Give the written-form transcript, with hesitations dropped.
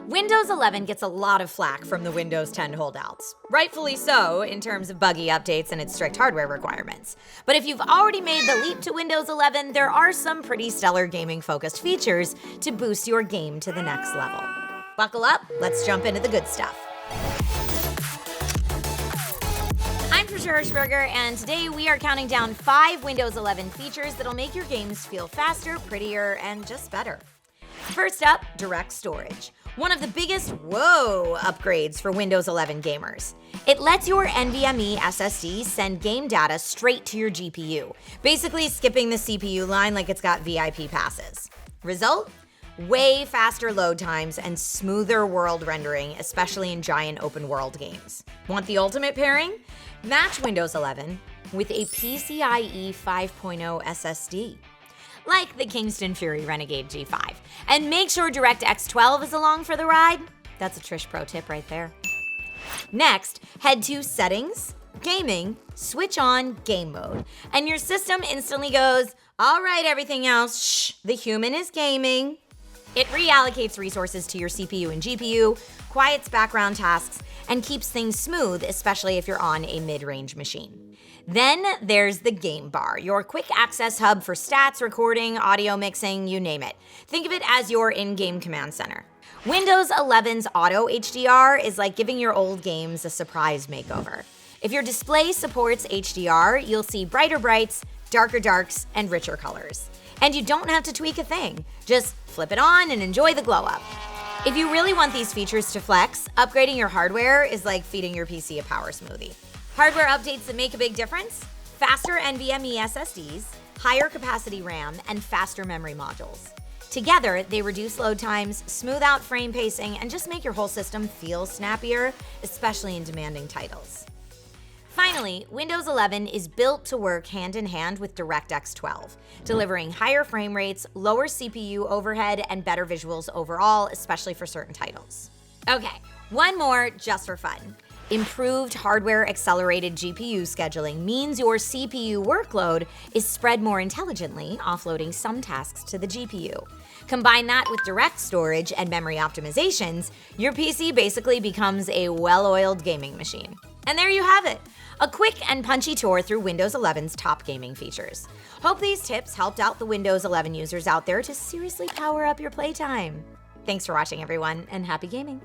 Windows 11 gets a lot of flack from the Windows 10 holdouts. Rightfully so, in terms of buggy updates and its strict hardware requirements. But if you've already made the leap to Windows 11, there are some pretty stellar gaming-focused features to boost your game to the next level. Buckle up, let's jump into the good stuff. I'm Prettier, and today we are counting down 5 Windows 11 features that'll make your games feel faster, prettier, and just better. First up, DirectStorage. One of the biggest upgrades for Windows 11 gamers. It lets your NVMe SSDs send game data straight to your GPU, basically skipping the CPU line like it's got VIP passes. Result? Way faster load times and smoother world rendering, especially in giant open world games. Want the ultimate pairing? Match Windows 11 with a PCIe 5.0 SSD. Like the Kingston Fury Renegade G5. And make sure DirectX 12 is along for the ride. That's a Trish Pro tip right there. Next, head to Settings, Gaming, switch on Game Mode. And your system instantly goes, all right, everything else, shh, the human is gaming. It reallocates resources to your CPU and GPU, quiets background tasks, and keeps things smooth, especially if you're on a mid-range machine. Then there's the Game Bar, your quick access hub for stats, recording, audio mixing, you name it. Think of it as your in-game command center. Windows 11's Auto HDR is like giving your old games a surprise makeover. If your display supports HDR, you'll see brighter brights, darker darks, and richer colors. And you don't have to tweak a thing. Just flip it on and enjoy the glow up. If you really want these features to flex, upgrading your hardware is like feeding your PC a power smoothie. Hardware updates that make a big difference? Faster NVMe SSDs, higher capacity RAM, and faster memory modules. Together, they reduce load times, smooth out frame pacing, and just make your whole system feel snappier, especially in demanding titles. Finally, Windows 11 is built to work hand-in-hand with DirectX 12, delivering higher frame rates, lower CPU overhead, and better visuals overall, especially for certain titles. Okay, one more just for fun. Improved hardware-accelerated GPU scheduling means your CPU workload is spread more intelligently, offloading some tasks to the GPU. Combine that with DirectStorage and memory optimizations, your PC basically becomes a well-oiled gaming machine. And there you have it, a quick and punchy tour through Windows 11's top gaming features. Hope these tips helped out the Windows 11 users out there to seriously power up your playtime. Thanks for watching, everyone, and happy gaming.